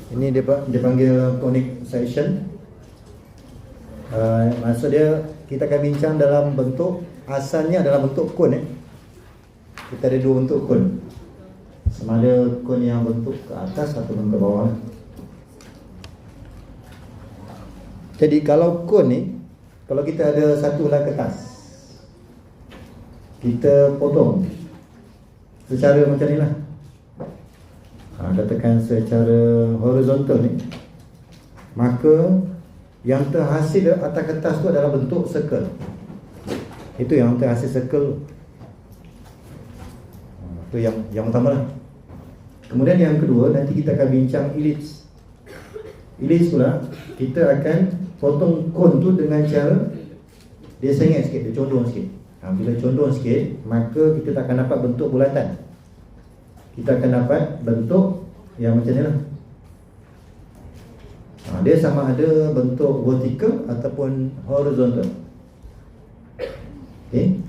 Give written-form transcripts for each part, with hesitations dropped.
Ini dia panggil conic section. Maksud dia kita akan bincang dalam bentuk, asalnya dalam bentuk kon. Kita ada dua bentuk kon. Sama ada kon yang bentuk ke atas atau ke bawah. Jadi kalau kon ni, kalau kita ada satu helai kertas, kita potong secara macam ni lah. Katakan secara horizontal ni, maka yang terhasil atas kertas tu adalah bentuk circle. Itu yang terhasil circle. Itu yang pertama lah. Kemudian yang kedua, nanti kita akan bincang ellipse. Ellipse pula, kita akan potong kon tu dengan cara dia sengit sikit, dia condong sikit. Bila condong sikit, maka kita tak akan dapat bentuk bulatan. Kita akan dapat bentuk yang macam ni lah. Dia sama ada bentuk vertical ataupun horizontal. Okay,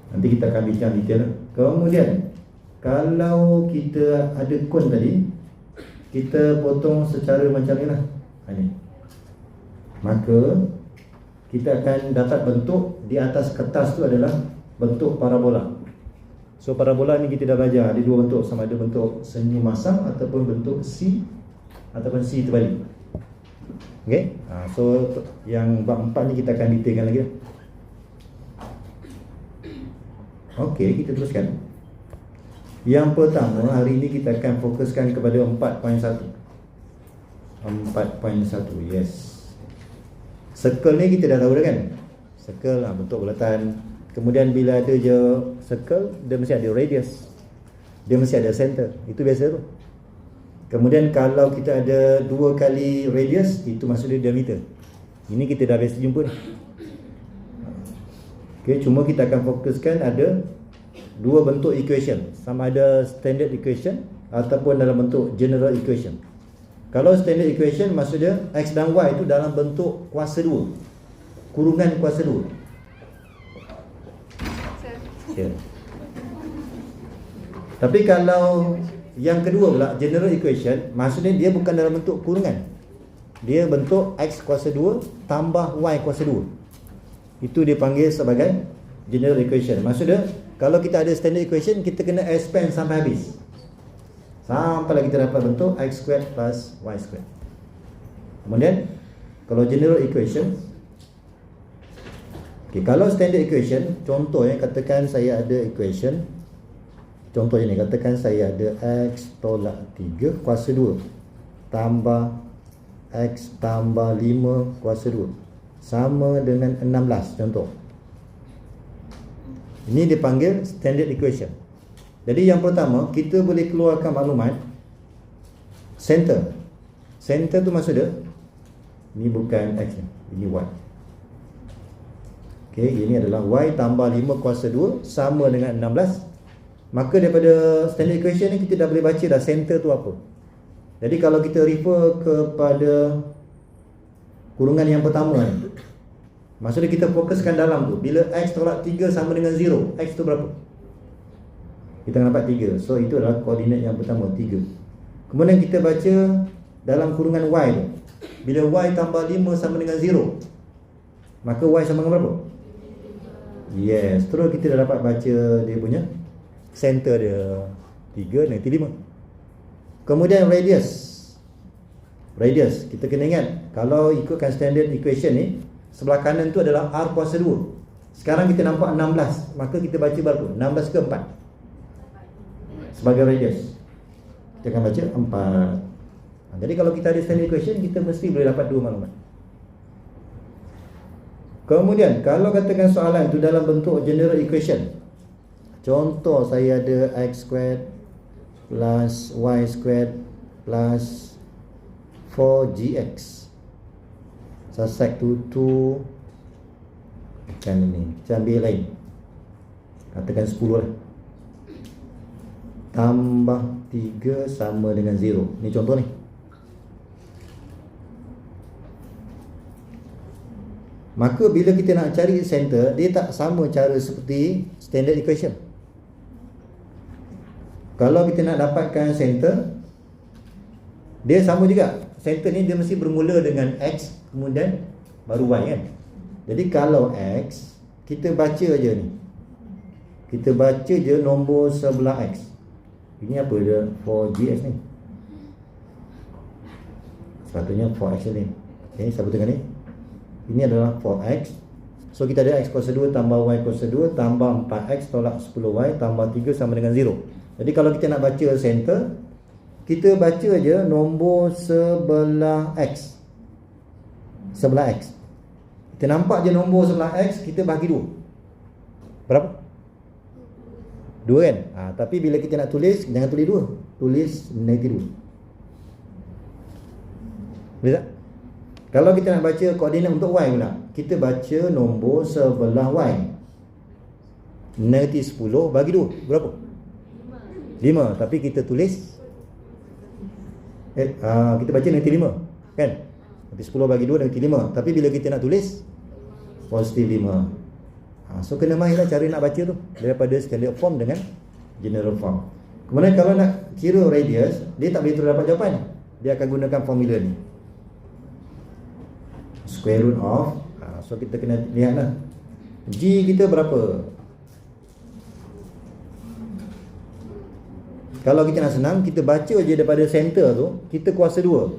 nanti kita akan bincang detail. Kemudian kalau kita ada kon tadi, kita potong secara macam ni lah. Ni, maka kita akan dapat bentuk di atas kertas tu adalah bentuk parabola. So parabola ni kita dah belajar, ada dua bentuk, sama ada bentuk senyum masam ataupun bentuk C ataupun C terbalik. Okay, so yang bab 4 ni kita akan detailkan lagi. Okay, kita teruskan. Yang pertama, hari ini kita akan fokuskan kepada 4.1. 4.1, yes. Circle ni kita dah tahu dah kan. Circle bentuk bulatan. Kemudian bila ada je circle, dia mesti ada radius, dia mesti ada center. Itu biasa tu. Kemudian kalau kita ada dua kali radius, itu maksud dia diameter. Ini kita dah biasa jumpa ni. Okay, cuma kita akan fokuskan ada dua bentuk equation, sama ada standard equation ataupun dalam bentuk general equation. Kalau standard equation, maksud dia x dan y itu dalam bentuk kuasa 2, kurungan kuasa 2. Yeah. Tapi kalau yang kedua pula, general equation, maksudnya dia bukan dalam bentuk kurungan, dia bentuk x kuasa 2 tambah y kuasa 2. Itu dia panggil sebagai general equation. Maksudnya kalau kita ada standard equation, kita kena expand sampai habis, sampailah kita dapat bentuk x squared plus y squared. Kemudian kalau general equation, okay, kalau standard equation, contoh katakan saya ada equation, contohnya ni, katakan saya ada x tolak 3 kuasa 2 tambah x tambah 5 kuasa 2 sama dengan 16, contoh. Ini dipanggil standard equation. Jadi yang pertama, kita boleh keluarkan maklumat center. Center tu maksud dia, ini bukan x, ini y. Okay, ini adalah y tambah 5 kuasa 2 sama dengan 16. Maka daripada standard equation ni kita dah boleh baca dah center tu apa. Jadi kalau kita refer kepada kurungan yang pertama ni, maksudnya kita fokuskan dalam tu, bila x tolak 3 sama dengan 0, x tu berapa? Kita akan dapat 3. So itu adalah koordinat yang pertama, 3. Kemudian kita baca dalam kurungan y tu, bila y tambah 5 sama dengan 0, maka y sama dengan berapa? Yes, terus kita dah dapat baca dia punya center dia 3 nanti 5. Kemudian radius kita kena ingat, kalau ikutkan standard equation ni, sebelah kanan tu adalah r kuasa 2. Sekarang kita nampak 16, maka kita baca berapa? 16 ke 4 sebagai radius. Kita akan baca 4. Jadi kalau kita ada standard equation, kita mesti boleh dapat dua maklumat. Kemudian kalau katakan soalan tu dalam bentuk general equation, contoh saya ada x squared plus y squared plus 4gx. Saya tu kan ini, saya ambil lain, katakan 10 lah, tambah 3 sama dengan 0. Ni contoh ni. Maka bila kita nak cari center, dia tak sama cara seperti standard equation. Kalau kita nak dapatkan center, Dia sama juga. Center ni dia mesti bermula dengan X, kemudian baru Y kan. Jadi kalau X, kita baca aja ni. Kita baca je nombor sebelah X. Ini apa dia? 4GX ni. Sepatutnya 4X ni. Okay, siapa tengah ni? Ini adalah 4X. So kita ada X kuasa 2 tambah Y kuasa 2 tambah 4X tolak 10Y tambah 3 sama dengan 0. Jadi kalau kita nak baca center, kita baca je nombor sebelah X. Sebelah X. Kita nampak je nombor sebelah X, kita bahagi 2. Berapa? 2 kan? Tapi bila kita nak tulis, jangan tulis 2. Tulis -2. Boleh tak? Kalau kita nak baca koordinat untuk Y pula, kita baca nombor sebelah Y. -10 bagi 2. Berapa? 5. Tapi kita tulis kita baca -5 kan? Nanti 10 bagi 2 -5. Tapi bila kita nak tulis +5. So kena mahirlah cara nak baca tu, daripada standard form dengan general form. Kemudian kalau nak kira radius, dia tak boleh terus dapat jawapan. Dia akan gunakan formula ni, square root of so kita kena lihat lah G kita berapa. Kalau kita nak senang, kita baca je daripada center tu, kita kuasa 2.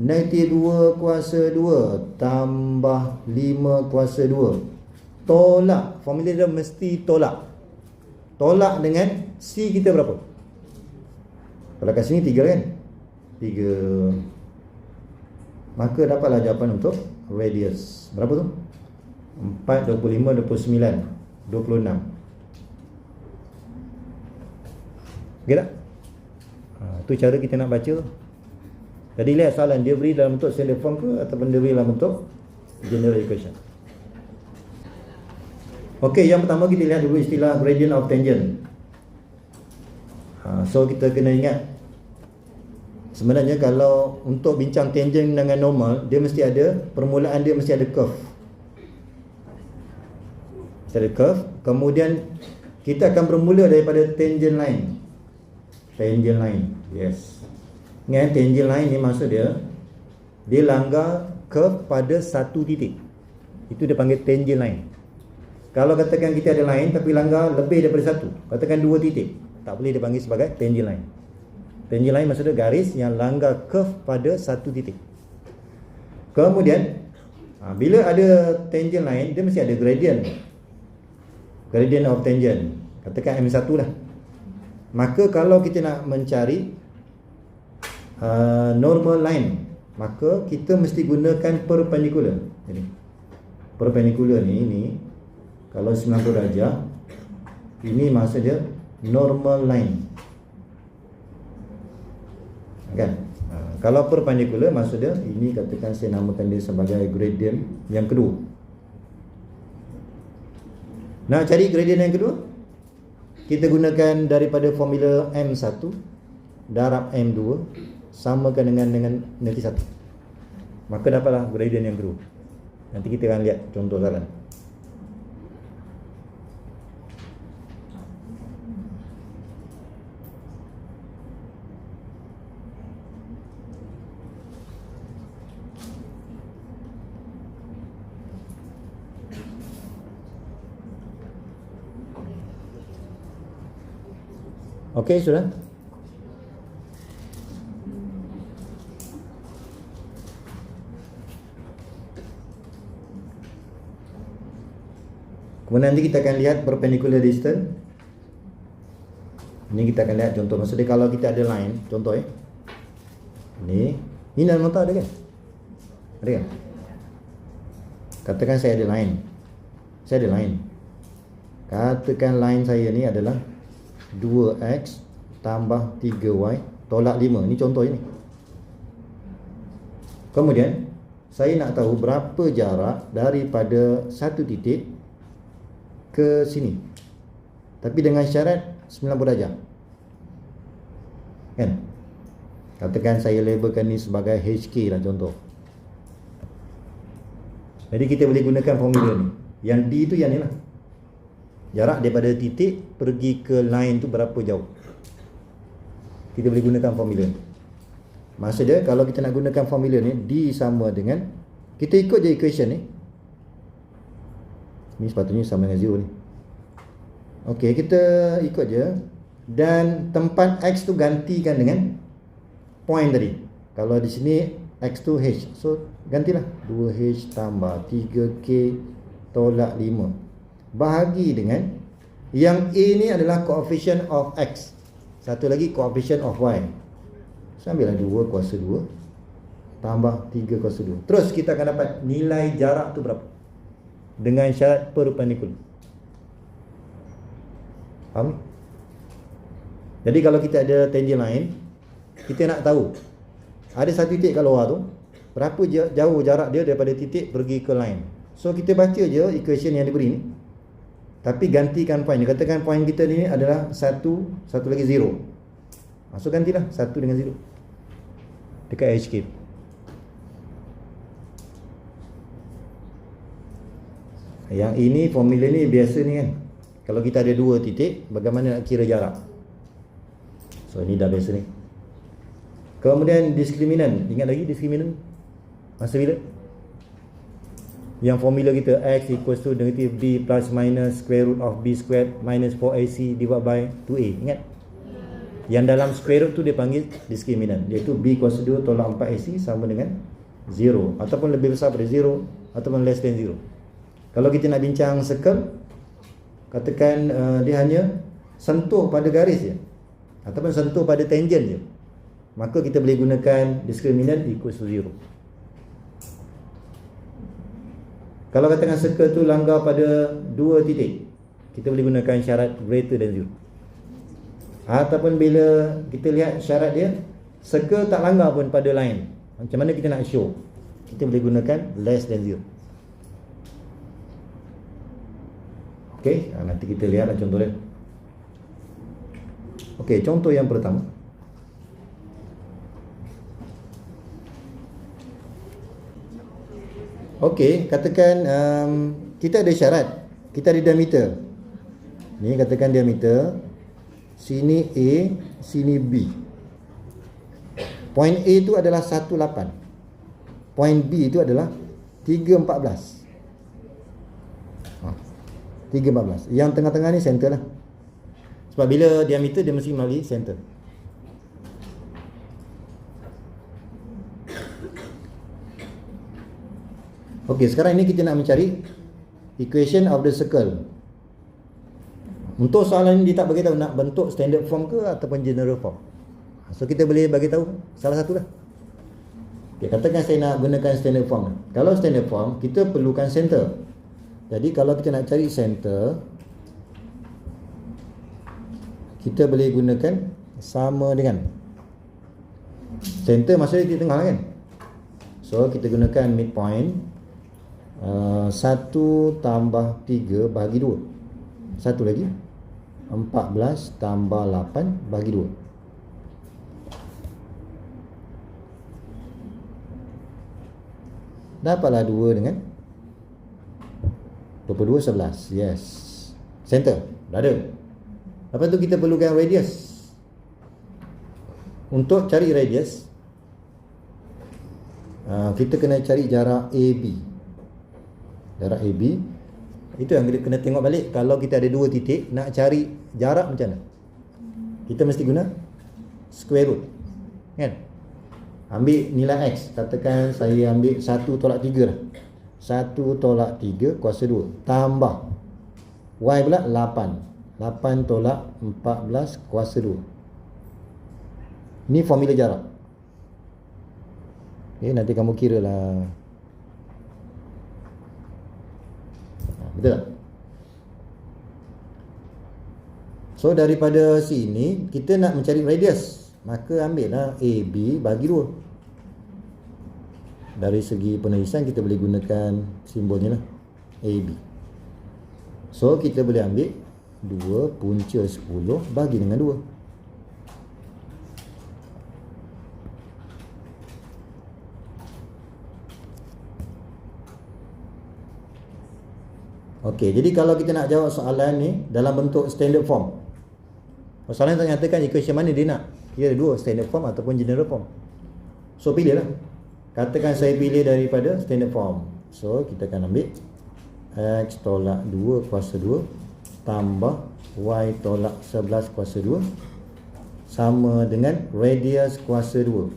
-2 kuasa 2 tambah 5 kuasa 2. Tolak. Formula dia mesti tolak. Tolak dengan C kita berapa? Kalau kat sini 3 kan? 3. Maka dapatlah jawapan untuk radius. Berapa tu? 4, 25, 29, 26. Okay tak? Tu cara kita nak baca. Jadi lihat soalan, dia beri dalam bentuk standard form ke ataupun dia beri dalam bentuk general equation. Okey, yang pertama kita lihat dulu istilah gradient of tangent. So kita kena ingat, sebenarnya kalau untuk bincang tangent dengan normal, dia mesti ada permulaan, dia mesti ada curve. Mesti ada curve. Kemudian kita akan bermula daripada tangent line. Tangent line, yes. Ingat, tangent line ni maksud dia langgar curve pada satu titik. Itu dia panggil tangent line. Kalau katakan kita ada line tapi langgar lebih daripada satu, katakan 2 titik, tak boleh dipanggil sebagai tangent line. Tangent line maksud dia garis yang langgar curve pada satu titik. Kemudian bila ada tangent line, dia mesti ada gradient. Gradient of tangent, katakan M1 lah. Maka kalau kita nak mencari normal line, maka kita mesti gunakan perpendicular. Jadi perpendicular ni kalau 90 darjah, ini maksudnya normal line kan? Kalau perpendicular maksudnya ini, katakan saya namakan dia sebagai gradient yang kedua. Nak cari gradient yang kedua, kita gunakan daripada formula M1 darab M2 samakan dengan nanti 1. Maka dapatlah gradient yang kedua. Nanti kita akan lihat contoh soalan. Okey, sudah? Kemudian nanti kita akan lihat perpendicular distance. Ini kita akan lihat contoh. Maksudnya kalau kita ada line, contoh ini dalam nota ada kan? Ada kan? Katakan saya ada line. Katakan line saya ni adalah 2x tambah 3y tolak 5. Ini contoh ini. Kemudian saya nak tahu berapa jarak daripada satu titik ke sini, tapi dengan syarat 90 darjah kan? Katakan saya labelkan ni sebagai HK lah contoh. Jadi kita boleh gunakan formula ni. Yang D tu yang ni lah, jarak daripada titik pergi ke line tu berapa jauh. Kita boleh gunakan formula ni. Maksud dia kalau kita nak gunakan formula ni, D sama dengan, kita ikut je equation ni. Ni sepatutnya sama dengan 0 ni. Okey, kita ikut je. Dan tempat X tu gantikan dengan point tadi. Kalau di sini X tu H, so gantilah 2H tambah 3K tolak 5 bahagi dengan yang A ni adalah coefficient of X, satu lagi coefficient of Y. So ambillah 2 kuasa 2 tambah 3 kuasa 2. Terus kita akan dapat nilai jarak tu berapa dengan syarat perpendikular. Faham? Jadi kalau kita ada tangent line, kita nak tahu ada satu titik kat luar tu, berapa jauh jarak dia daripada titik pergi ke line. So kita baca je equation yang diberi ni, tapi gantikan point. Dia katakan point kita ni adalah 1, satu lagi 0. So gantilah 1 dengan 0 dekat HK. Yang ini formula ni biasa ni kan, kalau kita ada 2 titik, bagaimana nak kira jarak. So ini dah biasa ni. Kemudian diskriminan, ingat lagi diskriminan masa bila? Yang formula kita X equals to negative B plus minus square root of B squared minus 4AC divided by 2A. Ingat? Yang dalam square root tu dia panggil diskriminan, iaitu B kuasa 2 tolak 4AC sama dengan 0, ataupun lebih besar pada 0, ataupun less than 0. Kalau kita nak bincang circle, katakan dia hanya sentuh pada garis je, ataupun sentuh pada tangent je, maka kita boleh gunakan diskriminan equals to 0. Kalau katakan circle tu langgar pada 2 titik, kita boleh gunakan syarat greater than 0. Ataupun bila kita lihat syarat dia, circle tak langgar pun pada line, macam mana kita nak show? Kita boleh gunakan less than 0. Okey, nanti kita lihatlah contoh dia. Okey, contoh yang pertama. Okey, katakan kita ada syarat, kita ada diameter. Ni katakan diameter, sini A, sini B. Point A tu adalah 18. Point B itu adalah 314. 314. Yang tengah-tengah ni center lah. Sebab bila diameter dia mesti melalui center. Okey, sekarang ini kita nak mencari equation of the circle. Untuk soalan ini dia tak bagi tahu nak bentuk standard form ke ataupun general form. So kita boleh bagi tahu salah satu lah. Okay, katakan saya nak gunakan standard form. Kalau standard form, kita perlukan center. Jadi kalau kita nak cari center, kita boleh gunakan sama dengan center, maksudnya di tengah kan. So kita gunakan midpoint, 1 tambah 3 bahagi 2. Satu lagi 14 tambah 8 bahagi 2. Dapatlah 2 dengan 22, 11. Yes, center dah ada. Lepas tu kita perlukan radius. Untuk cari radius, kita kena cari jarak AB. Jarak AB itu yang kita kena tengok balik. Kalau kita ada 2 titik, nak cari jarak macam mana? Kita mesti guna square root, kan? Ambil nilai X. Katakan saya ambil 1 tolak 3 lah. 1 tolak 3 kuasa 2 tambah Y pula 8. 8 tolak 14 kuasa 2. Ini formula jarak. Okay, nanti kamu kira lah. Betul tak? So daripada sini kita nak mencari radius, maka ambillah AB bagi 2. Dari segi penulisan kita boleh gunakan simbolnya lah, AB. So kita boleh ambil 2 punca 10 bagi dengan 2. Okey, jadi kalau kita nak jawab soalan ni dalam bentuk standard form, soalan tak nyatakan equation mana dia nak. Dia ada 2, standard form ataupun general form. So pilih lah. Katakan saya pilih daripada standard form. So kita akan ambil X tolak 2 kuasa 2 tambah Y tolak 11 kuasa 2 sama dengan radius kuasa 2.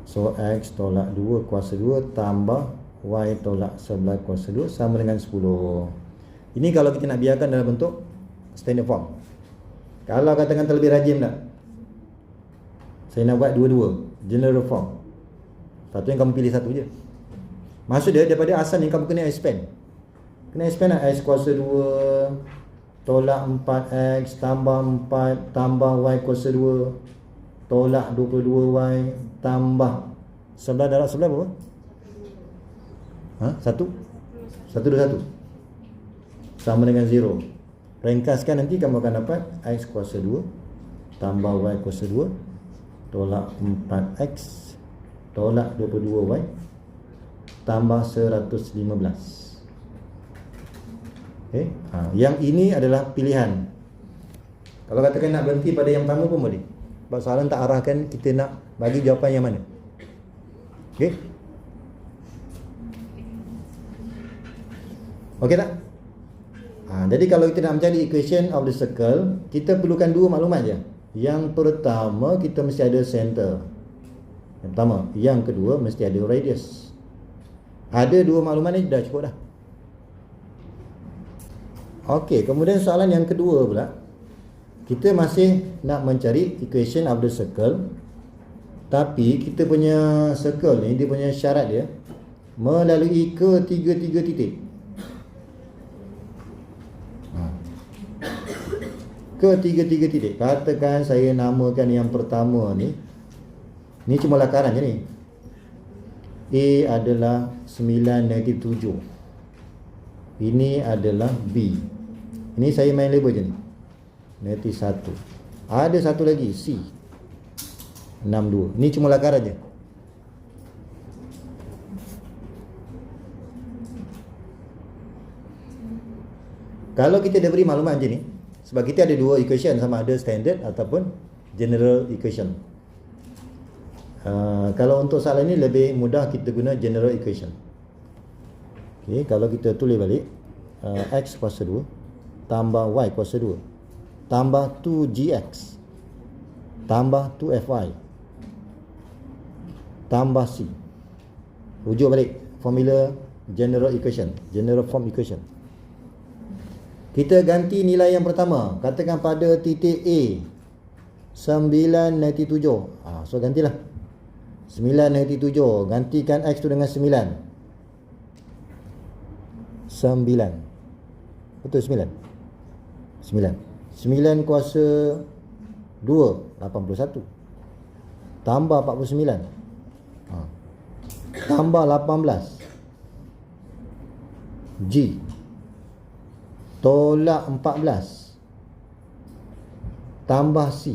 So X tolak 2 kuasa 2 tambah Y tolak 11 kuasa 2 sama dengan 10. Ini kalau kita nak biarkan dalam bentuk standard form. Kalau katakan terlebih rajin tak, saya nak buat dua-dua general form. Satu yang kamu pilih satu je. Maksud dia daripada asal ni kamu kena expand. Kena expand lah. X kuasa 2 tolak 4X tambah 4 tambah Y kuasa 2 tolak 22Y tambah 11 darab 11 berapa? 1 1 2 1 sama dengan 0. Ringkaskan, nanti kamu akan dapat X kuasa 2 tambah Y kuasa 2 tolak 4X tolak 22Y tambah 115. Okay. Yang ini adalah pilihan. Kalau katakan nak berhenti pada yang pertama pun boleh. Sebab soalan tak arahkan kita nak bagi jawapan yang mana. Okay. Okey tak? Jadi kalau kita nak mencari equation of the circle, kita perlukan dua maklumat je. Yang pertama, kita mesti ada center. Yang pertama. Yang kedua, mesti ada radius. Ada dua maklumat ni dah cukup dah. Okey, kemudian soalan yang kedua pula, kita masih nak mencari equation of the circle, tapi kita punya circle ni, dia punya syarat dia melalui ketiga-tiga titik. Ketiga-tiga titik. Katakan saya namakan yang pertama ni cuma lakaran je ni. A adalah 9 negatif 7. Ini adalah B. Ini saya main label je ni. Negatif 1. Ada satu lagi C 62. Ni cuma lakaran je. Kalau kita dah beri maklumat je ni, sebab kita ada dua equation, sama ada standard ataupun general equation. Kalau untuk soalan ini lebih mudah kita guna general equation. Okay, kalau kita tulis balik, X kuasa 2 tambah Y kuasa 2 tambah 2GX tambah 2FY tambah C. Rujuk balik formula general equation, general form equation. Kita ganti nilai yang pertama. Katakan pada titik A 9 negatif 7. So gantilah 9 negatif 7. Gantikan X tu dengan 9. 9. Betul 9? 9 kuasa 2 81 tambah 49 tambah 18 G tolak 14 tambah C.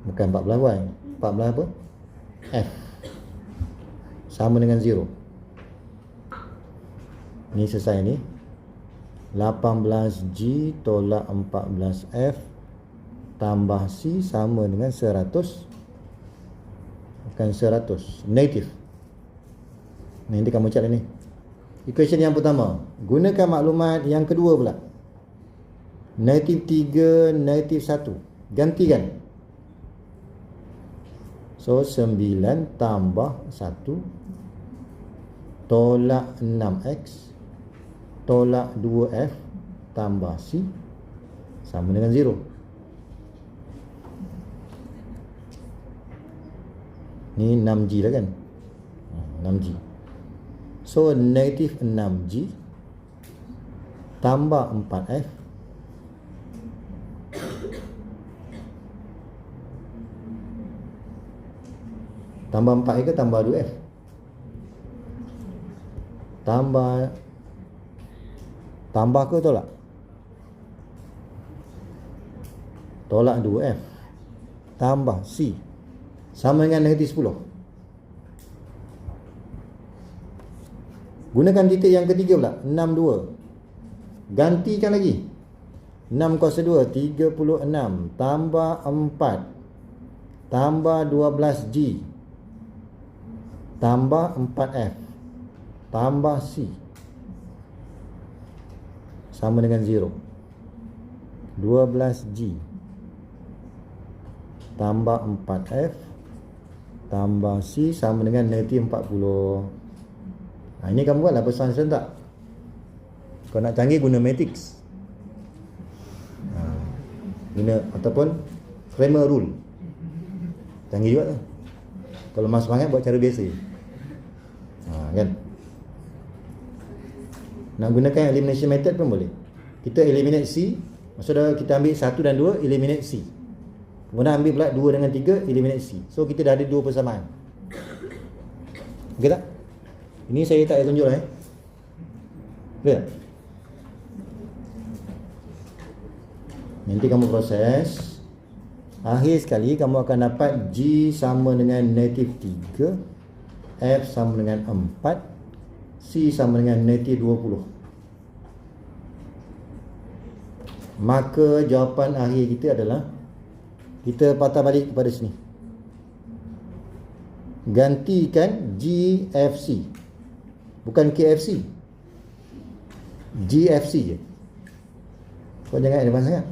Bukan 14Y, 14 apa? F sama dengan 0. Ni selesai ni. 18G tolak 14F tambah C sama dengan 100. Bukan 100, negatif. Nanti kamu cari ni. Equation yang pertama. Gunakan maklumat yang kedua pula. Negatif 3, negatif 1. Gantikan. So 9 tambah 1 tolak 6X tolak 2F tambah C sama dengan 0. Ni 6G lah kan? 6G. So negatif 6G tambah 4F tambah 4 ke tambah 2F? Tambah ke tolak? Tolak 2F tambah C sama dengan negatif 10. Gunakan titik yang ketiga pula, 62. Gantikan lagi. 6 kuasa 2 36 tambah 4 tambah 12G tambah 4F tambah C sama dengan 0. 12G tambah 4F tambah C sama dengan negatif 40. Ini kamu buatlah persoalan tak? Kau nak canggih guna matrix, guna ataupun Cramer rule. Canggih juga tu. Kalau mas semangat buat cara biasa je. Kan? Nak gunakan elimination method pun boleh. Kita eliminate C, maksudnya kita ambil 1 dan 2, eliminate C. Kemudian ambil pula 2 dengan 3, eliminate C. So kita dah ada 2 persamaan. Okey tak? Ini saya tak tunjuk lah. Boleh tak? Nanti kamu proses. Akhir sekali kamu akan dapat G sama dengan negatif 3, F sama dengan 4, C sama dengan negatif 20. Maka jawapan akhir kita adalah, kita patah balik kepada sini, gantikan GFC, bukan KFC, GFC je. Kau jangan advance sangat.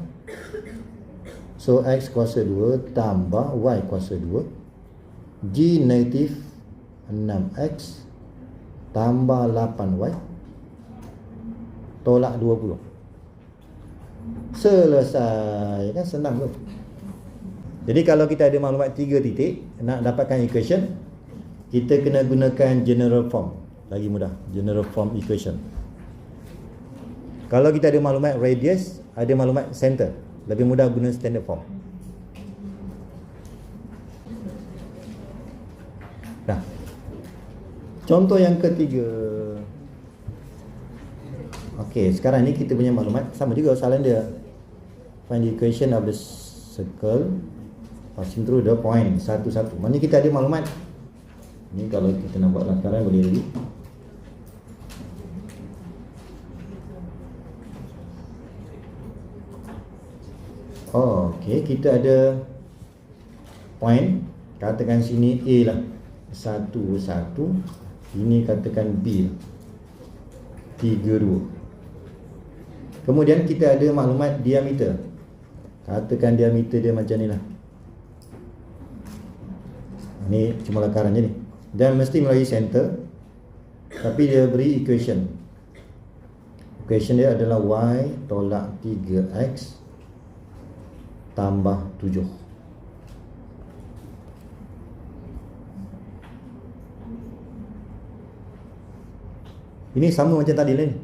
So X kuasa 2 tambah Y kuasa 2, G negatif 6X tambah 8Y tolak 20. Selesai. Kan senang tu. Jadi kalau kita ada maklumat 3 titik, nak dapatkan equation, kita kena gunakan general form. Lagi mudah, general form equation. Kalau kita ada maklumat radius, ada maklumat center, lebih mudah guna standard form. Nah, contoh yang ketiga. Okey, sekarang ni kita punya maklumat sama juga soalan dia. Find the equation of the circle passing through the point satu-satu. Maknanya kita ada maklumat. Ni kalau kita nak buat lakaran boleh dulu. Okey, kita ada point, katakan sini A lah, 1, 1. Ini katakan B lah, 3, 2. Kemudian kita ada maklumat diameter. Katakan diameter dia macam ni lah. Ni cuma lakaran je ni. Dan mesti melalui center. Tapi dia beri equation. Equation dia adalah Y tolak 3X tambah 7. Ini sama macam tadi lah ni.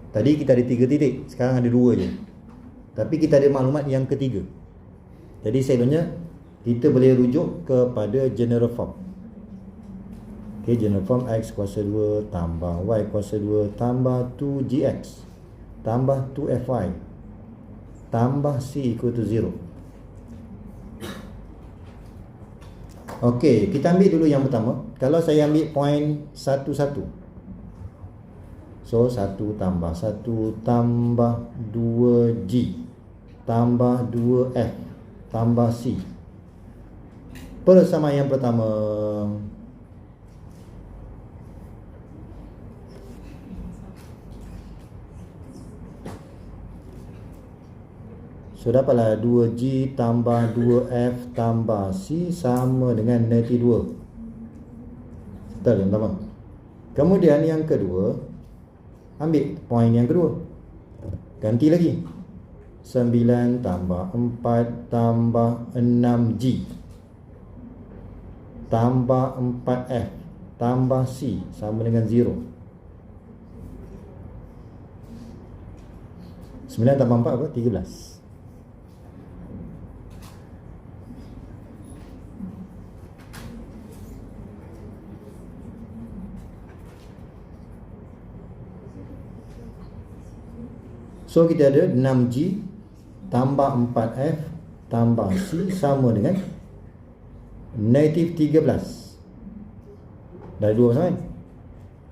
Tadi kita ada 3 titik, sekarang ada 2 je. Tapi kita ada maklumat yang ketiga. Jadi sebenarnya kita boleh rujuk kepada general form. Okay, general form X kuasa 2 tambah Y kuasa 2 tambah 2GX tambah 2FY tambah C equal to 0. Okey, kita ambil dulu yang pertama. Kalau saya ambil point 1, 1. So 1 tambah 1 tambah 2G tambah 2F tambah C. Persamaan yang pertama. So dapatlah 2G tambah 2F tambah C sama dengan negatif 2. Betul yang pertama. Kemudian yang kedua, ambil point yang kedua, ganti lagi, 9 tambah 4 tambah 6G tambah 4F tambah C sama dengan 0. 9 tambah 4 apa? 13. So kita ada 6G tambah 4F tambah C sama dengan negatif 13. Dah 2 sama kan?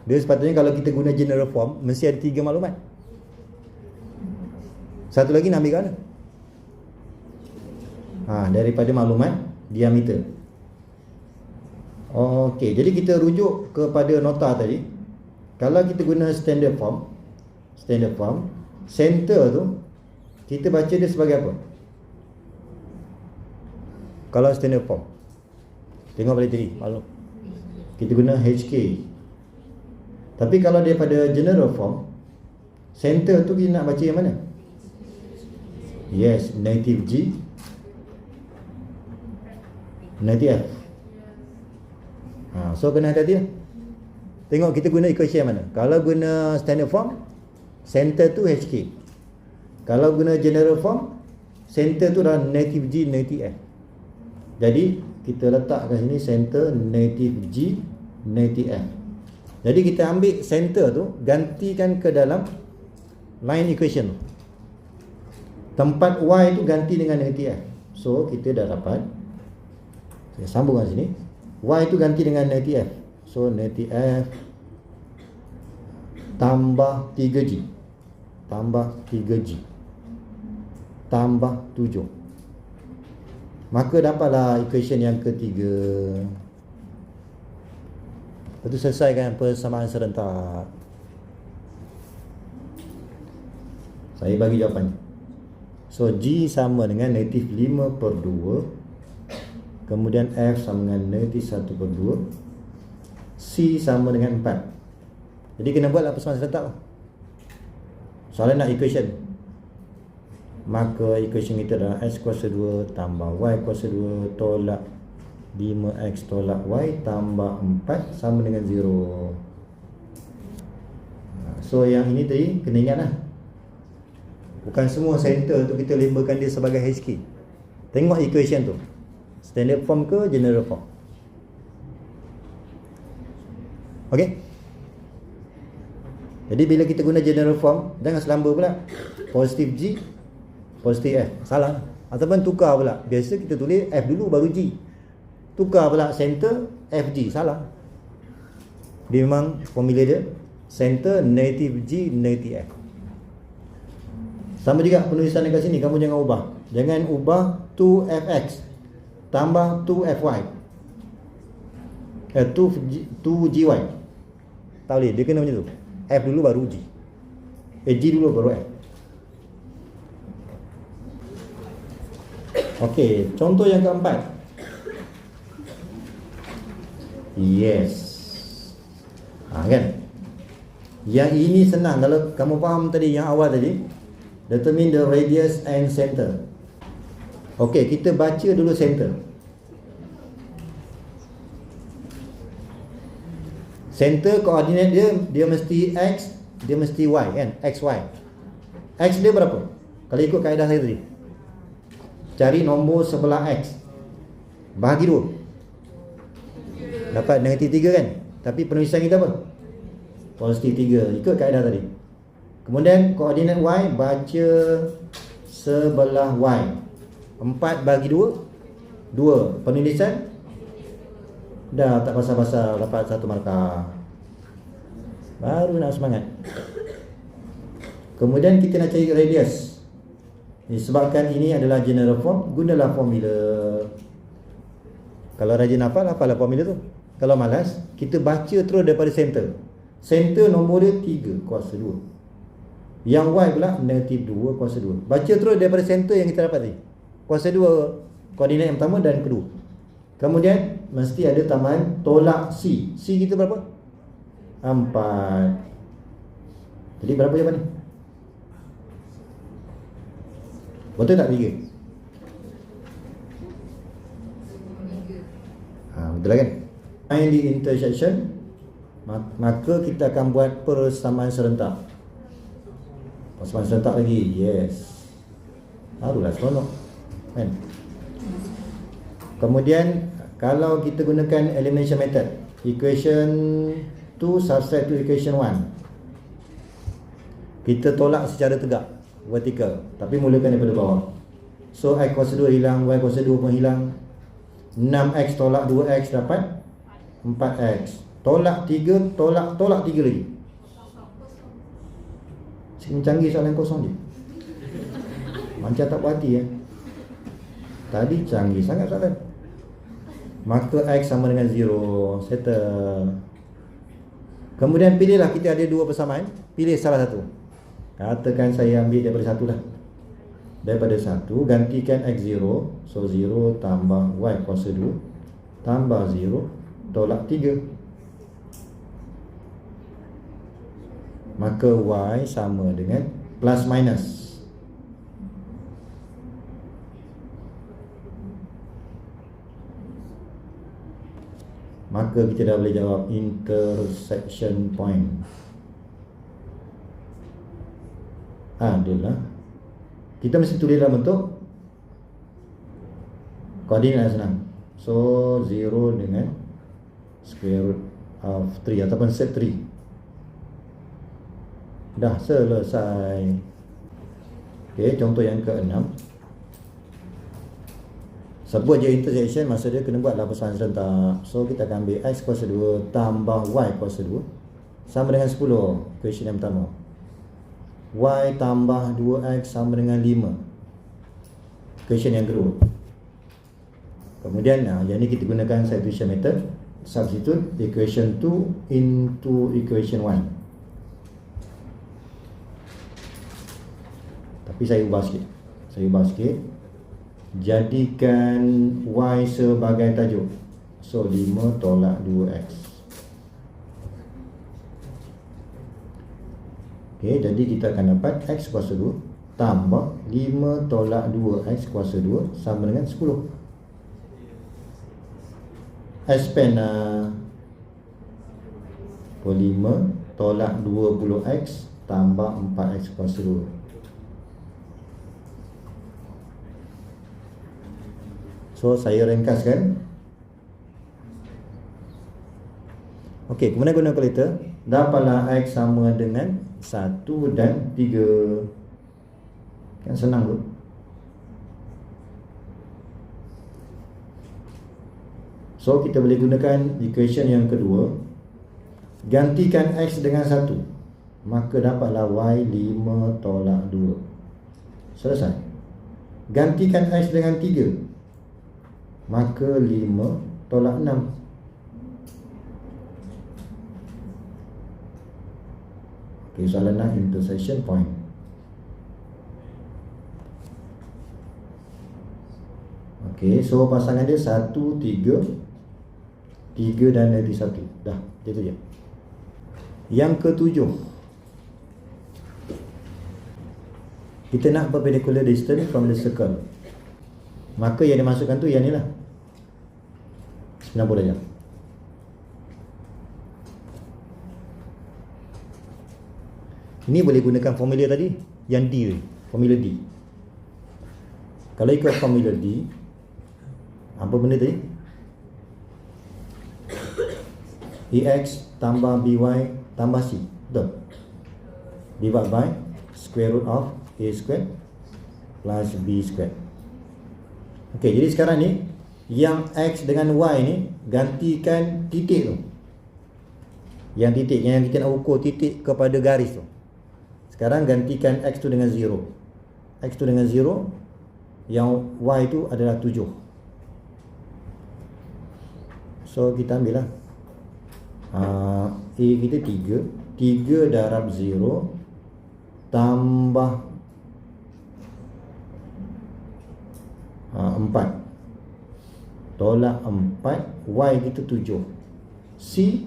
Dia sepatutnya kalau kita guna general form mesti ada 3 maklumat. Satu lagi nak ambil kat mana? Daripada maklumat diameter. Okey, jadi kita rujuk kepada nota tadi. Kalau kita guna standard form, center tu kita baca dia sebagai apa? Kalau standard form, tengok balik tadi maklum, kita guna HK. Tapi kalau daripada general form, center tu kita nak baca yang mana? Yes, negative G, negative F. So kena hati-hati lah. Tengok kita guna equation yang mana. Kalau guna standard form, center tu HK. Kalau guna general form, center tu dah negative G, negative F. Jadi kita letakkan sini center negative G, negative F. Jadi kita ambil center tu, gantikan ke dalam line equation. Tempat Y tu ganti dengan negative F. So kita dah dapat, saya sambungkan sini, Y tu ganti dengan negative F. So negative F tambah 3G tambah 3G tambah 7. Maka dapatlah equation yang ketiga. Lepas tu selesaikan persamaan serentak. Saya bagi jawapannya. So G sama dengan negatif 5/2, kemudian F sama dengan negatif 1/2, C sama dengan 4. Jadi kena buatlah persamaan serentak. Soalan nak equation, maka equation kita adalah X kuasa 2 tambah Y kuasa 2 tolak 5X tolak Y tambah 4 sama dengan 0. So yang ini tadi kena ingat lah, bukan semua center tu kita labelkan dia sebagai HK. Tengok equation tu, standard form ke general form. Ok. Jadi bila kita guna general form, jangan selamba pula positif G, positif F. Salah. Ataupun tukar pula. Biasa kita tulis F dulu baru G. Tukar pula center FG. Salah. Dia memang formula dia center negative G, negative F. Sama juga penulisan dekat sini, kamu jangan ubah. Jangan ubah 2fx tambah 2fy 2gy. Tak boleh, dia kena macam tu. F dulu baru G, G dulu baru F. Okey, contoh yang keempat. Yes. Kan? Yang ini senang. Kalau kamu faham tadi yang awal tadi, determine the radius and center. Okey, kita baca dulu center. Center koordinat dia mesti X, dia mesti Y kan? X, Y. X dia berapa? Kalau ikut kaedah saya tadi, cari nombor sebelah X, bahagi 2, dapat negatif 3 kan? Tapi penulisan kita apa? Positif 3, ikut kaedah tadi. Kemudian koordinat Y, baca sebelah Y, 4 bahagi 2, 2. Penulisan dah tak pasal-pasal, dapat 1 markah. Baru nak semangat. Kemudian kita nak cari radius. Disebabkan ini adalah general form, gunalah formula. Kalau rajin hafal formula tu. Kalau malas, kita baca terus daripada center. Center nombor dia 3 kuasa 2. Yang Y pula negatif 2 kuasa 2. Baca terus daripada center yang kita dapat tadi. Kuasa 2 koordinat yang pertama dan kedua. Kemudian mesti ada tambahan tolak C. C kita berapa? 4. Jadi berapa jawapan ni? Betul tak 3? Betul lah kan? Find the intersection, maka kita akan buat persamaan serentak. Persamaan serentak lagi. Yes. Barulah seronok kan? Kemudian kalau kita gunakan elimination method, equation 2 subtract to equation 1, kita tolak secara tegak, vertikal, tapi mulakan daripada bawah. So X kuasa 2 hilang, Y kuasa 2 pun hilang. 6X tolak 2X dapat 4X. Tolak 3, tolak 3 lagi. Sini canggih soalan kosong je. Macam tak berhati Tadi canggih sangat soalan. Maka X sama dengan 0. Settle. Kemudian pilihlah, kita ada dua persamaan. Pilih salah satu. Katakan saya ambil daripada 1 lah. Daripada 1, gantikan X0. So 0 tambah Y kuasa 2 tambah 0 tolak 3. Maka Y sama dengan plus minus. Maka kita dah boleh jawab intersection point adalah, kita mesti tulis dalam bentuk koordinat senang. So 0 dengan square root of 3 ataupun set 3. Dah selesai. Okay, contoh yang ke-6. Sebut je intersection, masa dia kena buatlah persamaan serentak. So kita akan ambil X kuasa 2 tambah Y kuasa 2 sama dengan 10. Equation yang pertama. Y tambah 2X sama dengan 5. Equation yang kedua. Kemudian yang ni kita gunakan substitution method. Substitute equation 2 into equation 1. Tapi saya ubah sikit. Jadikan Y sebagai tajuk. So 5 tolak 2X. Okay, jadi kita akan dapat X kuasa 2 tambah 5 tolak 2X kuasa 2 sama dengan 10. Expand 5 tolak 20X tambah 4X kuasa 2. So saya ringkaskan. Okey, kemudian guna kalkulator. Dapatlah X sama dengan 1 dan 3. Kan senang tu. So kita boleh gunakan equation yang kedua. Gantikan X dengan 1. Maka dapatlah Y 5 tolak 2. Selesai. Gantikan X dengan 3. Maka 5 tolak 6. Okay, soalan nak intersection point. Okay, so pasangan dia 1, 3 dan dari 1. Dah, itu je. Yang ke-7, kita nak perpendicular distance from the circle. Maka yang dimasukkan tu yang ni lah, 90 darjah. Ini boleh gunakan formula tadi, yang D, formula D. Kalau ikut formula D, apa benda tadi? EX tambah BY tambah C. Betul? Divide by square root of A square plus B square. Okey, jadi sekarang ni yang X dengan Y ni gantikan titik tu. Yang titik yang kita nak ukur titik kepada garis tu. Sekarang gantikan X tu dengan 0. X tu dengan 0, yang Y tu adalah 7. So kita ambil lah A kita 3 darab 0 tambah 4 tolak 4, Y kita 7, C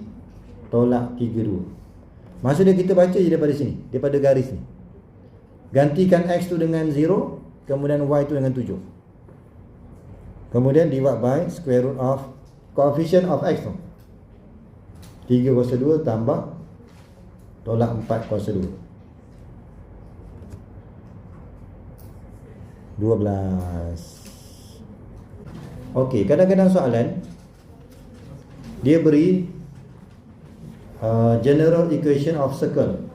tolak 32. Maksudnya kita baca je daripada sini, daripada garis ni. Gantikan X tu dengan 0, kemudian Y tu dengan 7. Kemudian divide by square root of coefficient of X tu, 3 kuasa 2 tambah tolak 4 kuasa 2, 12. Okey, kadang-kadang soalan dia beri general equation of circle.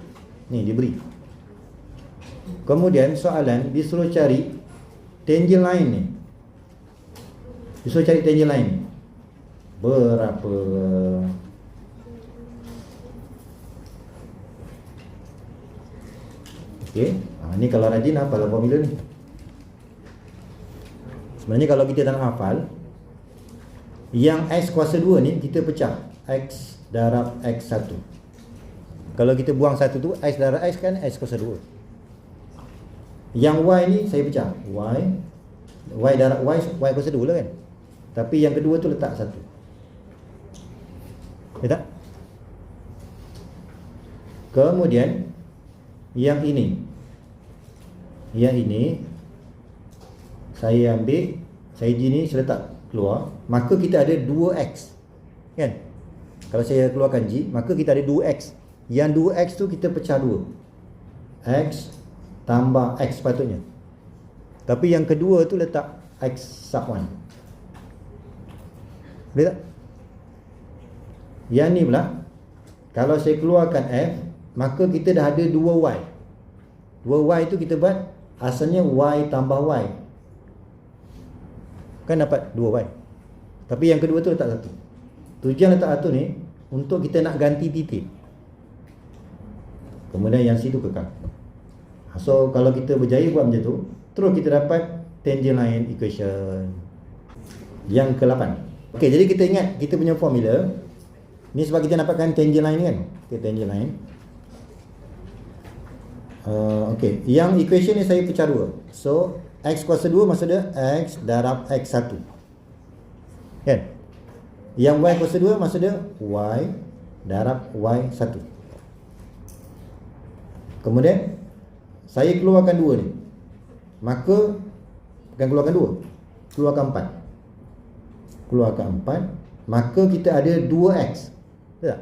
Ni diberi. Kemudian soalan disuruh cari tangent line ni. Disuruh cari tangent line ni. Berapa? Okey, ni kalau rajin hafal formula ni. Sebenarnya kalau kita tak nak hafal, yang X kuasa 2 ni kita pecah, X darab X1. Kalau kita buang satu tu, X darab X kan X kuasa 2. Yang Y ni saya pecah, Y darab Y kuasa 2 lah kan. Tapi yang kedua tu letak satu. Ya tak? Kemudian yang ini saya ambil, saya gini, saya letak keluar, maka kita ada 2X kan. Kalau saya keluarkan G, maka kita ada 2X. Yang 2X tu kita pecah 2, X tambah X sepatutnya. Tapi yang kedua tu letak X sub 1. Boleh tak? Yang ni pula, kalau saya keluarkan F, maka kita dah ada 2Y. 2Y tu kita buat asalnya Y tambah Y, kan dapat 2Y. Tapi yang kedua tu letak 1. Tujuan letak 1 ni untuk kita nak ganti titik. Kemudian yang situ kekal. So kalau kita berjaya buat macam tu, terus kita dapat tangent line equation. Yang ke-8. Okey, jadi kita ingat kita punya formula ni sebab kita dapatkan tangent line ni kan. Okey, tangent line. Okey, yang equation ni saya pecah 2. So X kuasa 2 maksud dia X darab X1 kan. Yang Y kuasa 2 maksud dia Y darab Y1. Kemudian saya keluarkan 2 ni, maka bukan keluarkan 2, keluarkan 4. Keluarkan 4, maka kita ada 2X. Betul tak?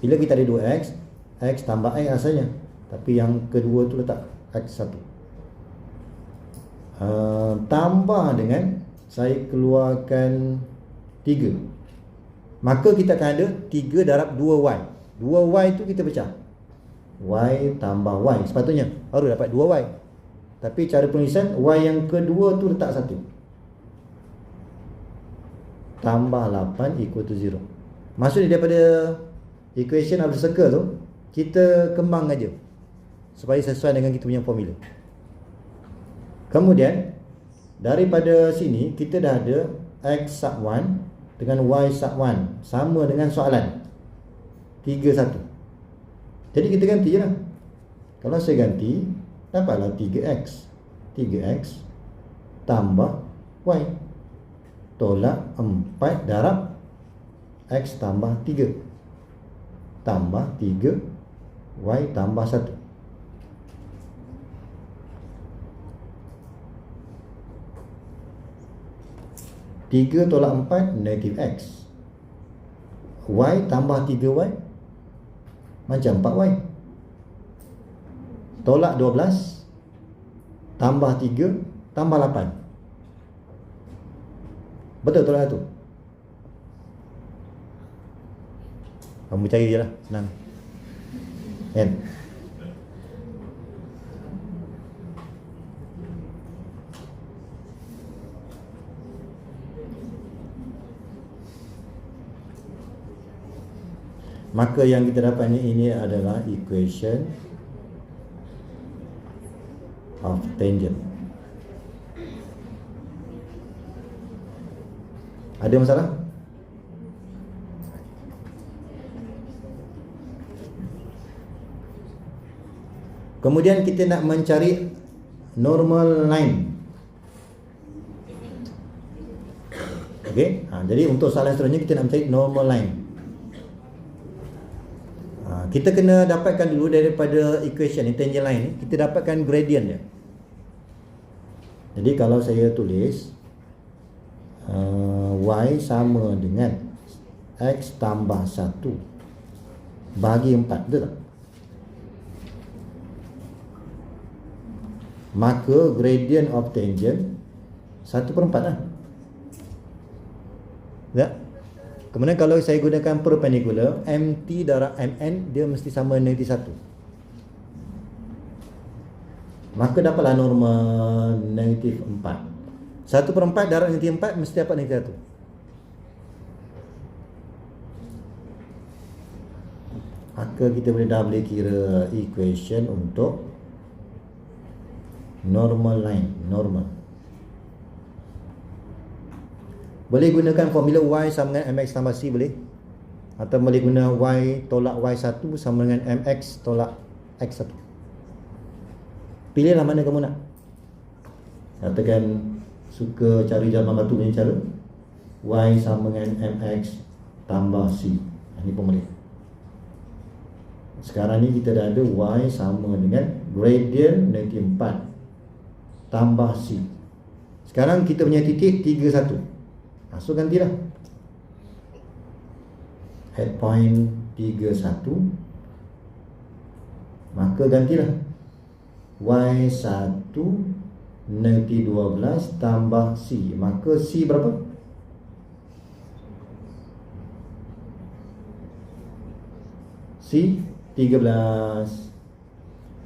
Bila kita ada 2X, X tambah X asalnya, tapi yang kedua tu letak X1. Tambah dengan saya keluarkan 3, maka kita akan ada 3 darab 2Y. 2Y tu kita pecah, Y tambah Y sepatutnya, baru dapat 2Y. Tapi cara penulisan, Y yang kedua tu letak 1, tambah 8 equal to 0. Maksudnya daripada equation of the circle tu, kita kembang aja supaya sesuai dengan kita punya formula. Kemudian daripada sini kita dah ada X sub 1 dengan Y sub 1 sama dengan soalan 3, 1. Jadi kita ganti je lah. Kalau saya ganti, dapatlah 3X tambah Y tolak 4 darab X tambah 3 tambah 3 Y tambah 1. 3 tolak 4 negatif X. Y tambah 3Y macam 4Y. Tolak 12 tambah 3 tambah 8. Betul tolak 1. Kamu cari je lah, senang kan. Maka yang kita dapat ini adalah equation of tangent. Ada masalah? Kemudian kita nak mencari normal line. Okey, jadi untuk soalan seterusnya kita nak mencari normal line. Kita kena dapatkan dulu daripada equation ni, tangent line ni, kita dapatkan gradient dia. Jadi kalau saya tulis Y sama dengan X tambah 1 bagi 4, betul tak? Maka gradient of tangent 1/4 lah. Tak? Kemudian kalau saya gunakan perpendicular, MT darab MN dia mesti sama dengan negatif 1. Maka dapatlah normal negatif 4. 1/4 darab negatif 4 mesti dapat negatif 1. Maka kita boleh kira equation untuk normal line, normal. Boleh gunakan formula Y sama dengan MX tambah C, boleh. Atau boleh guna Y tolak Y1 sama dengan MX tolak X1. Pilihlah mana kamu nak. Katakan suka cari jawapan batu punya cara, Y sama dengan MX tambah C. Ini pun boleh. Sekarang ni kita dah ada Y sama dengan gradient negatif 4 tambah C. Sekarang kita punya titik 31. So gantilah. At point 31, maka gantilah Y1 negatif 12 tambah C. Maka C berapa? C 13.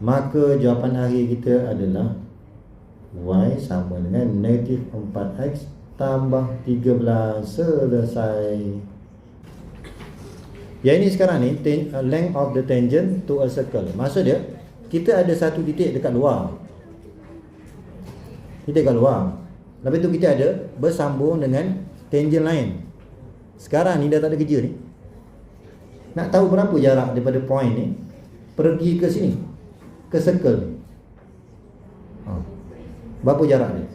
Maka jawapan akhir kita adalah Y sama dengan negatif 4X tambah 13. Selesai. Yang ini sekarang ni length of the tangent to a circle. Maksud dia, kita ada satu titik dekat luar. Titik dekat luar. Lepas tu kita ada bersambung dengan tangent lain. Sekarang ni dah tak ada kerja ni. Nak tahu berapa jarak daripada point ni pergi ke sini, ke circle ni. Berapa jarak dia?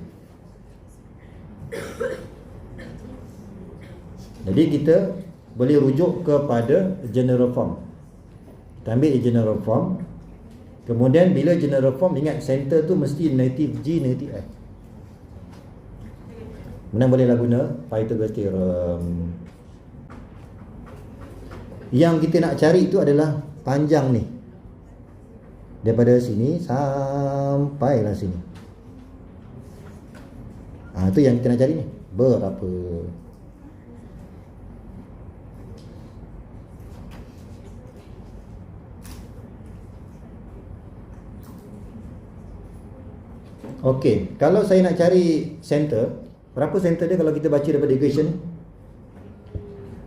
Jadi kita boleh rujuk kepada general form. Kita ambil general form. Kemudian bila general form, ingat center tu mesti negatif G, negatif F. Kemudian bolehlah guna Pythagoras theorem. Yang kita nak cari itu adalah panjang ni, daripada sini sampailah sini. Itu yang kita nak cari ni. Berapa? Okey, kalau saya nak cari center, berapa center dia kalau kita baca daripada equation ni?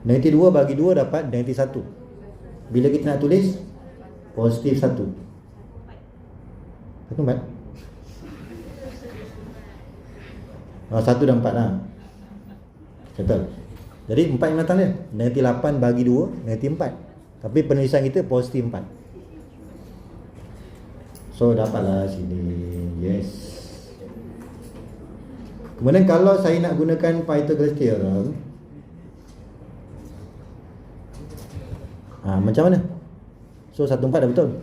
Negatif 2 bagi 2 dapat negatif 1. Bila kita nak tulis, positif 1. 1 4. 1 dan 4 lah. Settle. Jadi 4 yang datang dia, negatif 8 bagi 2, negatif 4. Tapi penulisan kita positif 4. So dapatlah sini. Yes. Kemudian kalau saya nak gunakan Pythagoras theorem, macam mana? So 1/4 dah betul.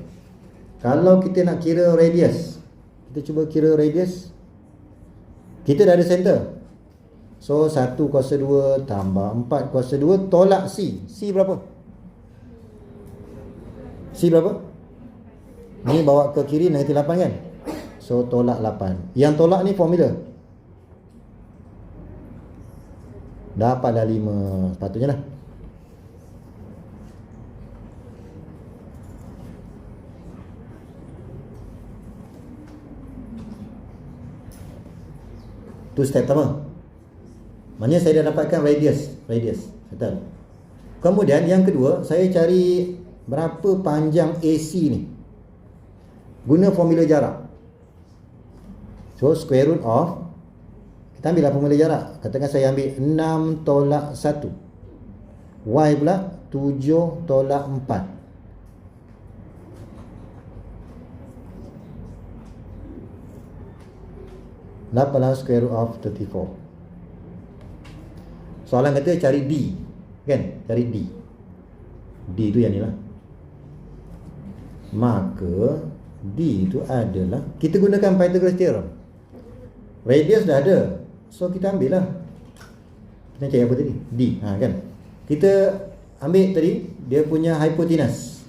Kalau kita nak kira radius, kita cuba kira radius. Kita dah ada center. So 1 kuasa 2 tambah 4 kuasa 2 tolak C. C berapa? C berapa? Ni bawa ke kiri negatif 8 kan? So tolak 8. Yang tolak ni formula. Dapatlah 5. Sepatutnya lah. Tu step pertama. Maknanya saya dah dapatkan radius. Betul. Kemudian yang kedua, saya cari berapa panjang AC ni. Guna formula jarak. So square root of, kita ambillah formula jarak. Katakan saya ambil 6 tolak 1. Y pula 7 tolak 4. Dapatlah square root of 34. Soalan kata cari D, kan? Cari D. D itu yang ni lah. Maka D itu adalah, kita gunakan Pythagoras theorem. Radius dah ada, so kita ambil lah. Kita cari apa tadi? D, kan? Kita ambil tadi dia punya hypotenuse.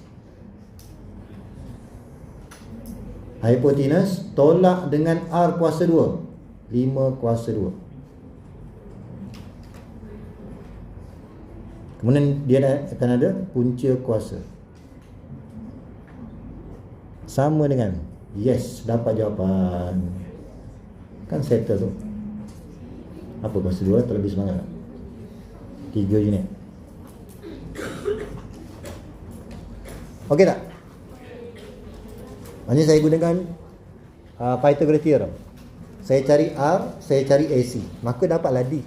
Hypotenuse tolak dengan R kuasa 2. 5 kuasa 2. Kemudian dia akan ada punca kuasa. Sama dengan, yes, dapat jawapan. Kan settle tu. Apa kuasa 2? Terlebih semangat. 3 unit. Okey tak? Maksudnya saya gunakan Pythagoras theorem. Saya cari R, saya cari AC. Maka dapatlah D.